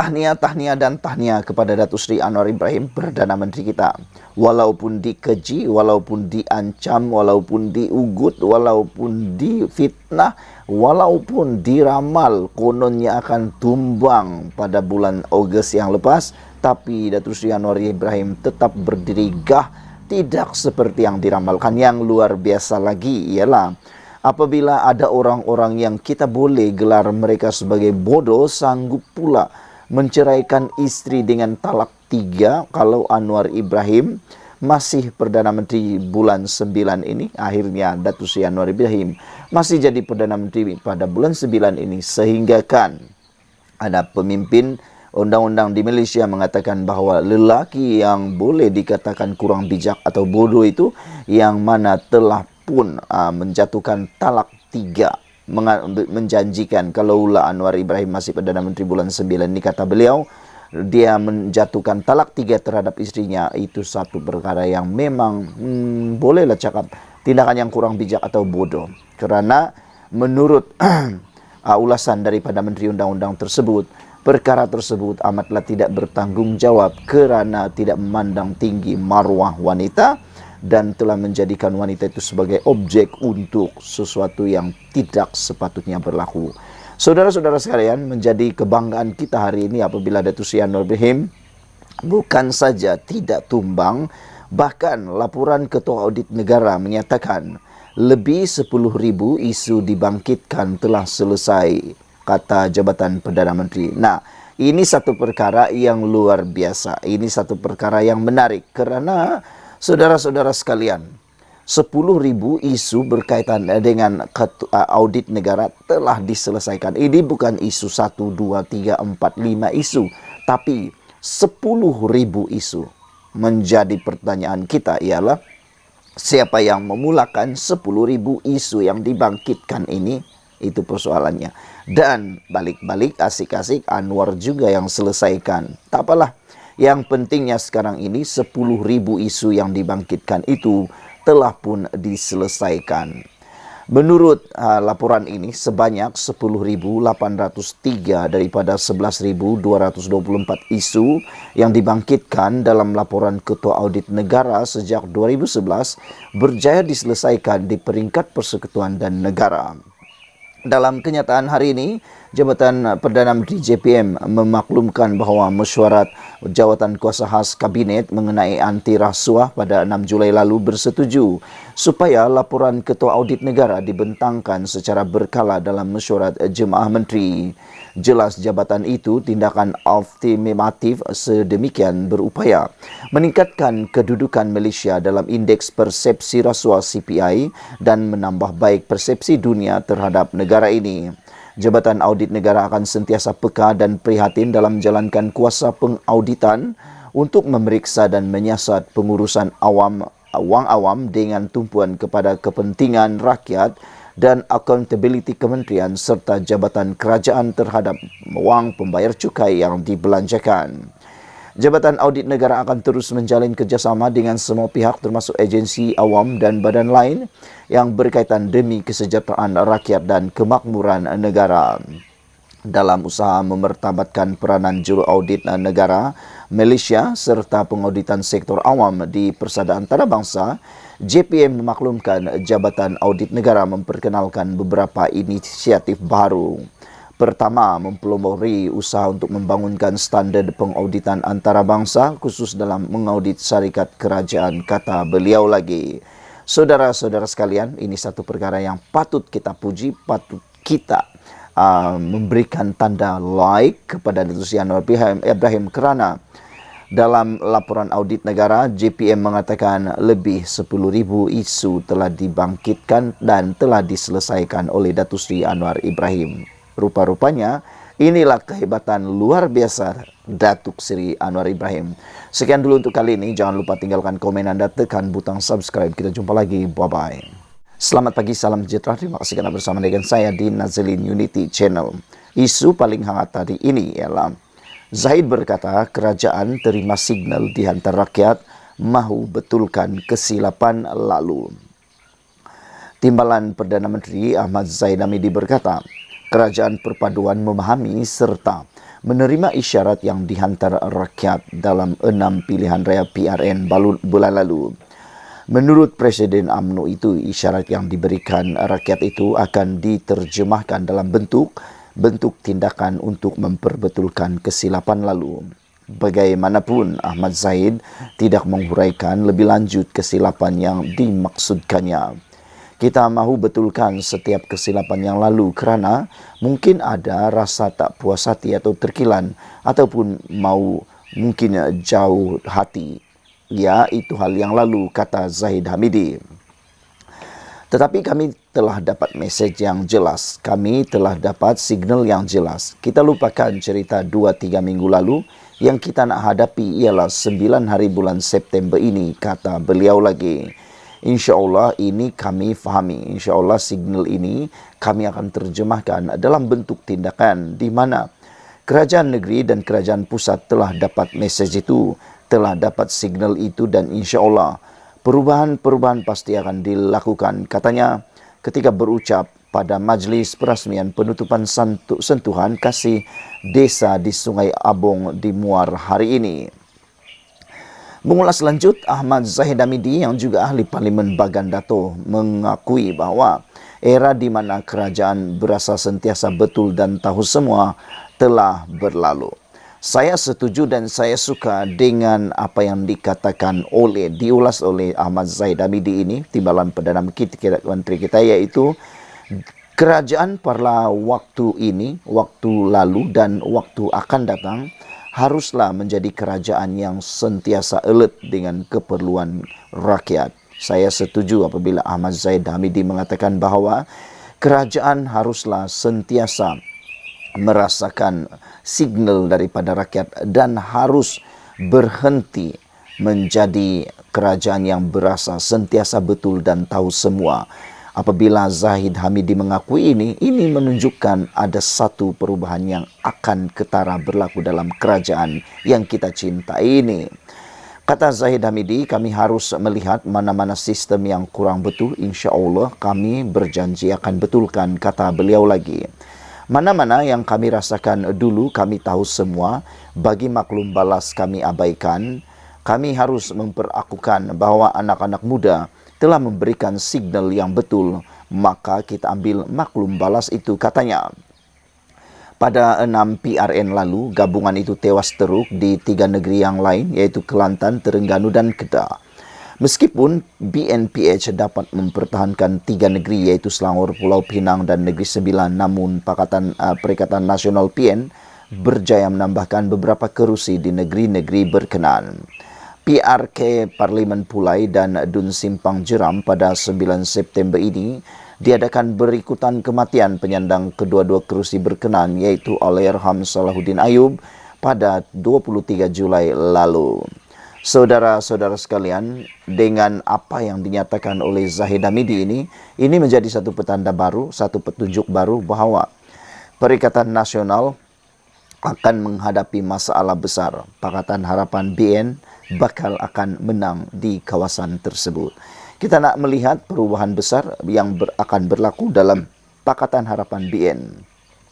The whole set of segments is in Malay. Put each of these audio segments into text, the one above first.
Tahniah dan tahniah kepada Datuk Seri Anwar Ibrahim, Perdana Menteri kita. Walaupun dikeji, walaupun diancam, walaupun diugut, walaupun difitnah, walaupun diramal kononnya akan tumbang pada bulan Ogos yang lepas, tapi Datuk Seri Anwar Ibrahim tetap berdiri gah, tidak seperti yang diramalkan. Yang luar biasa lagi ialah apabila ada orang-orang yang kita boleh gelar mereka sebagai bodoh, sanggup pula menceraikan istri dengan talak 3 kalau Anwar Ibrahim masih Perdana Menteri bulan 9 ini. Akhirnya Datuk Seri Anwar Ibrahim masih jadi Perdana Menteri pada bulan 9 ini, sehingga kan ada pemimpin undang-undang di Malaysia mengatakan bahawa lelaki yang boleh dikatakan kurang bijak atau bodoh itu yang mana telah pun menjatuhkan talak 3, menjanjikan kalaulah Anwar Ibrahim masih Perdana Menteri bulan 9 ini, kata beliau, dia menjatuhkan talak 3 terhadap istrinya. Itu satu perkara yang memang bolehlah cakap tindakan yang kurang bijak atau bodoh. Kerana menurut ulasan daripada Menteri Undang-Undang tersebut, perkara tersebut amatlah tidak bertanggungjawab kerana tidak memandang tinggi maruah wanita dan telah menjadikan wanita itu sebagai objek untuk sesuatu yang tidak sepatutnya berlaku. Saudara-saudara sekalian, menjadi kebanggaan kita hari ini apabila Datuk Seri Anwar Ibrahim bukan saja tidak tumbang, bahkan laporan Ketua Audit Negara menyatakan lebih 10,000 isu dibangkitkan telah selesai, kata Jabatan Perdana Menteri. Nah, ini satu perkara yang luar biasa. Ini satu perkara yang menarik kerana saudara-saudara sekalian, 10,000 isu berkaitan dengan audit negara telah diselesaikan. Ini bukan isu 1, 2, 3, 4, 5 isu, tapi 10,000 isu. Menjadi pertanyaan kita ialah, siapa yang memulakan 10,000 isu yang dibangkitkan ini? Itu persoalannya. Dan balik-balik asik-asik Anwar juga yang selesaikan. Tak apalah. Yang pentingnya sekarang ini 10,000 isu yang dibangkitkan itu telah pun diselesaikan. Menurut laporan ini, sebanyak 10,803 daripada 11,224 isu yang dibangkitkan dalam laporan Ketua Audit Negara sejak 2011 berjaya diselesaikan di peringkat persekutuan dan negara. Dalam kenyataan hari ini, Jabatan Perdana Menteri JPM memaklumkan bahawa mesyuarat jawatan kuasa khas Kabinet mengenai anti rasuah pada 6 Julai lalu bersetuju supaya laporan Ketua Audit Negara dibentangkan secara berkala dalam mesyuarat Jemaah Menteri. Jelas jabatan itu tindakan afirmatif sedemikian berupaya meningkatkan kedudukan Malaysia dalam indeks persepsi rasuah CPI dan menambah baik persepsi dunia terhadap negara ini. Jabatan Audit Negara akan sentiasa peka dan prihatin dalam menjalankan kuasa pengauditan untuk memeriksa dan menyiasat pengurusan wang awam dengan tumpuan kepada kepentingan rakyat dan accountability kementerian serta jabatan kerajaan terhadap wang pembayar cukai yang dibelanjakan. Jabatan Audit Negara akan terus menjalin kerjasama dengan semua pihak termasuk agensi awam dan badan lain yang berkaitan demi kesejahteraan rakyat dan kemakmuran negara. Dalam usaha memertabatkan peranan juru audit negara Malaysia serta pengauditan sektor awam di persada antarabangsa, JPM memaklumkan Jabatan Audit Negara memperkenalkan beberapa inisiatif baru. Pertama, mempelopori usaha untuk membangunkan standard pengauditan antarabangsa khusus dalam mengaudit syarikat kerajaan, kata beliau lagi. Saudara-saudara sekalian, ini satu perkara yang patut kita puji, patut kita memberikan tanda like kepada Datuk Seri Anwar Ibrahim kerana dalam laporan audit negara, JPM mengatakan lebih 10,000 isu telah dibangkitkan dan telah diselesaikan oleh Datuk Seri Anwar Ibrahim. Rupa-rupanya inilah kehebatan luar biasa Datuk Seri Anwar Ibrahim. Sekian dulu untuk kali ini. Jangan lupa tinggalkan komen anda, tekan butang subscribe. Kita jumpa lagi. Bye-bye. Selamat pagi, salam sejahtera. Terima kasih kerana bersama dengan saya di Nazilin Unity Channel. Isu paling hangat hari ini ialah Zahid berkata kerajaan terima signal di hantar rakyat mahu betulkan kesilapan lalu. Timbalan Perdana Menteri Ahmad Zaid Hamidi berkata, kerajaan perpaduan memahami serta menerima isyarat yang dihantar rakyat dalam 6 pilihan raya PRN bulan lalu. Menurut Presiden UMNO itu, isyarat yang diberikan rakyat itu akan diterjemahkan dalam bentuk tindakan untuk memperbetulkan kesilapan lalu. Bagaimanapun, Ahmad Zahid tidak menghuraikan lebih lanjut kesilapan yang dimaksudkannya. Kita mahu betulkan setiap kesilapan yang lalu kerana mungkin ada rasa tak puas hati atau terkilan ataupun mungkin jauh hati. Ya, itu hal yang lalu, kata Zahid Hamidi. Tetapi kami telah dapat mesej yang jelas. Kami telah dapat signal yang jelas. Kita lupakan cerita 2-3 minggu lalu. Yang kita nak hadapi ialah 9 hari bulan September ini, kata beliau lagi. InsyaAllah ini kami fahami. InsyaAllah signal ini kami akan terjemahkan dalam bentuk tindakan di mana kerajaan negeri dan kerajaan pusat telah dapat mesej itu, telah dapat signal itu, dan insyaAllah perubahan-perubahan pasti akan dilakukan. Katanya ketika berucap pada majlis perasmian penutupan sentuhan kasih desa di Sungai Abong di Muar hari ini. Mengulas lanjut, Ahmad Zahid Hamidi yang juga ahli Parlimen Bagan Dato' mengakui bahawa era di mana kerajaan berasa sentiasa betul dan tahu semua telah berlalu. Saya setuju dan saya suka dengan apa yang diulas oleh Ahmad Zahid Hamidi ini, Timbalan Perdana Menteri kita, iaitu kerajaan pada waktu ini, waktu lalu dan waktu akan datang haruslah menjadi kerajaan yang sentiasa alert dengan keperluan rakyat. Saya setuju apabila Ahmad Zahid Hamidi mengatakan bahawa kerajaan haruslah sentiasa merasakan signal daripada rakyat dan harus berhenti menjadi kerajaan yang berasa sentiasa betul dan tahu semua. Apabila Zahid Hamidi mengakui ini menunjukkan ada satu perubahan yang akan ketara berlaku dalam kerajaan yang kita cintai ini. Kata Zahid Hamidi, kami harus melihat mana-mana sistem yang kurang betul. InsyaAllah kami berjanji akan betulkan, kata beliau lagi. Mana-mana yang kami rasakan dulu, kami tahu semua. Bagi maklum balas kami abaikan. Kami harus memperakukan bahawa anak-anak muda telah memberikan signal yang betul. Maka kita ambil maklum balas itu, katanya. Pada 6 PRN lalu, gabungan itu tewas teruk di 3 negeri yang lain, iaitu Kelantan, Terengganu dan Kedah. Meskipun BNPH dapat mempertahankan 3 negeri iaitu Selangor, Pulau Pinang dan Negeri Sembilan, namun Perikatan Nasional PN berjaya menambahkan beberapa kerusi di negeri-negeri berkenaan. PRK Parlimen Pulai dan Dun Simpang Jeram pada 9 September ini diadakan berikutan kematian penyandang kedua-dua kerusi berkenaan iaitu Allahyarham Salahuddin Ayub pada 23 Julai lalu. Saudara-saudara sekalian, dengan apa yang dinyatakan oleh Zahid Hamidi ini menjadi satu petanda baru, satu petunjuk baru bahawa Perikatan Nasional akan menghadapi masalah besar. Pakatan Harapan BN bakal akan menang di kawasan tersebut. Kita nak melihat perubahan besar yang akan berlaku dalam Pakatan Harapan BN.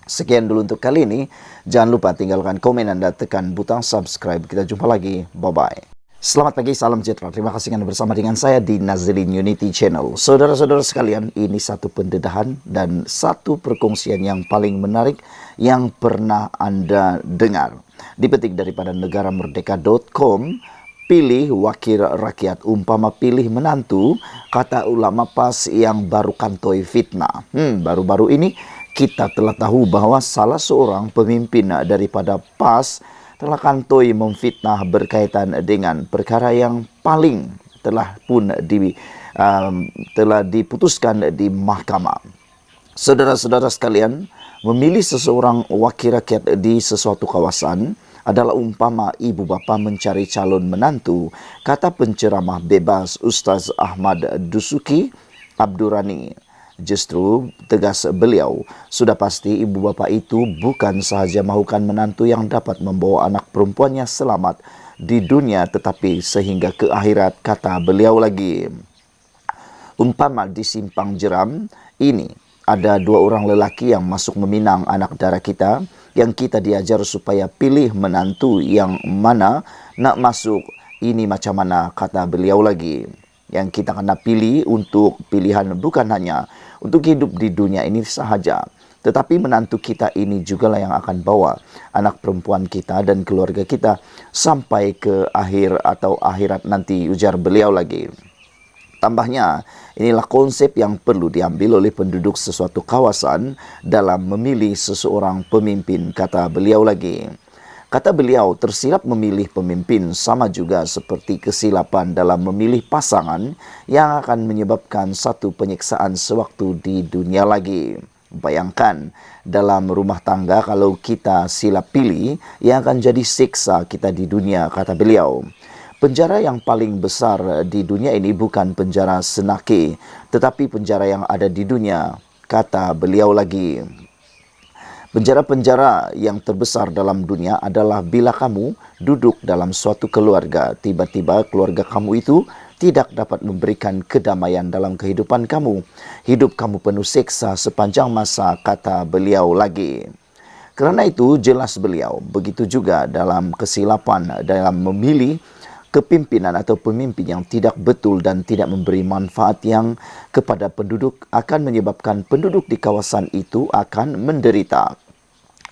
Sekian dulu untuk kali ini. Jangan lupa tinggalkan komen Anda, tekan butang subscribe. Kita jumpa lagi. Bye-bye. Selamat pagi, salam sejahtera. Terima kasih Anda bersama dengan saya di Nazlin Unity Channel. Saudara-saudara sekalian, ini satu pendedahan dan satu perkongsian yang paling menarik yang pernah Anda dengar. Dipetik daripada negaramerdeka.com. Pilih wakil rakyat umpama pilih menantu, kata ulama PAS yang baru kantoi fitnah. Baru-baru ini kita telah tahu bahawa salah seorang pemimpin daripada PAS telah kantoi memfitnah berkaitan dengan perkara yang paling telah diputuskan di mahkamah. Saudara-saudara sekalian, memilih seseorang wakil rakyat di sesuatu kawasan adalah umpama ibu bapa mencari calon menantu, kata penceramah bebas Ustaz Ahmad Dusuki Abdurrani. Justru, tegas beliau, sudah pasti ibu bapa itu bukan sahaja mahukan menantu yang dapat membawa anak perempuannya selamat di dunia tetapi sehingga ke akhirat, kata beliau lagi. Umpama di Simpang Jeram ini ada 2 orang lelaki yang masuk meminang anak dara kita yang kita diajar supaya pilih menantu yang mana nak masuk. Ini macam mana, kata beliau lagi. Yang kita kena pilih untuk pilihan bukan hanya untuk hidup di dunia ini sahaja, tetapi menantu kita ini jugalah yang akan bawa anak perempuan kita dan keluarga kita sampai ke akhir atau akhirat nanti, ujar beliau lagi. Tambahnya, inilah konsep yang perlu diambil oleh penduduk sesuatu kawasan dalam memilih seseorang pemimpin, kata beliau lagi. Kata beliau, tersilap memilih pemimpin sama juga seperti kesilapan dalam memilih pasangan yang akan menyebabkan satu penyiksaan sewaktu di dunia lagi. Bayangkan, dalam rumah tangga kalau kita silap pilih, yang akan jadi siksa kita di dunia, kata beliau. Penjara yang paling besar di dunia ini bukan penjara Senake, tetapi penjara yang ada di dunia, kata beliau lagi. Penjara-penjara yang terbesar dalam dunia adalah bila kamu duduk dalam suatu keluarga, tiba-tiba keluarga kamu itu tidak dapat memberikan kedamaian dalam kehidupan kamu. Hidup kamu penuh siksa sepanjang masa, kata beliau lagi. Kerana itu jelas beliau, begitu juga dalam kesilapan dalam memilih kepimpinan atau pemimpin yang tidak betul dan tidak memberi manfaat yang kepada penduduk akan menyebabkan penduduk di kawasan itu akan menderita.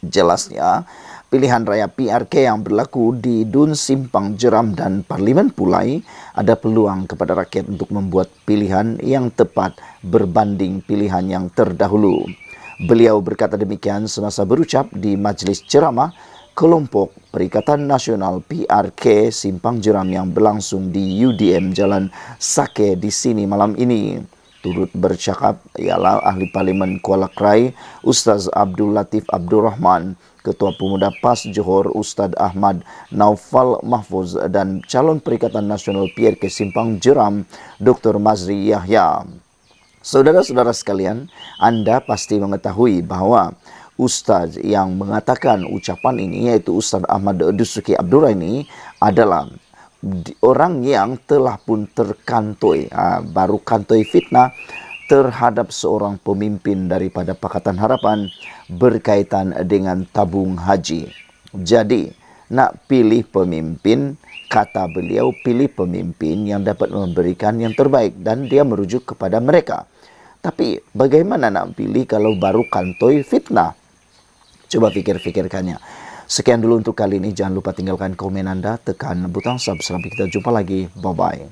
Jelasnya, pilihan raya PRK yang berlaku di Dun Simpang Jeram dan Parlimen Pulai ada peluang kepada rakyat untuk membuat pilihan yang tepat berbanding pilihan yang terdahulu. Beliau berkata demikian semasa berucap di majlis ceramah kelompok Perikatan Nasional PRK Simpang Jeram yang berlangsung di UDM Jalan Sake di sini malam ini. Turut bercakap ialah Ahli Parlimen Kuala Krai, Ustaz Abdul Latif Abdul Rahman, Ketua Pemuda PAS Johor Ustaz Ahmad Naufal Mahfuz dan calon Perikatan Nasional PRK Simpang Jeram Dr. Mazri Yahya. Saudara-saudara sekalian, Anda pasti mengetahui bahawa Ustaz yang mengatakan ucapan ini, iaitu Ustaz Ahmad Dusuki Abdul ini, adalah orang yang telah pun terkantoi, baru kantoi fitnah terhadap seorang pemimpin daripada Pakatan Harapan berkaitan dengan tabung haji. Jadi, nak pilih pemimpin, kata beliau, pilih pemimpin yang dapat memberikan yang terbaik dan dia merujuk kepada mereka. Tapi bagaimana nak pilih kalau baru kantoi fitnah? Coba fikir-fikirkannya. Sekian dulu untuk kali ini. Jangan lupa tinggalkan komen Anda, tekan butang subscribe. Kita jumpa lagi. Bye-bye.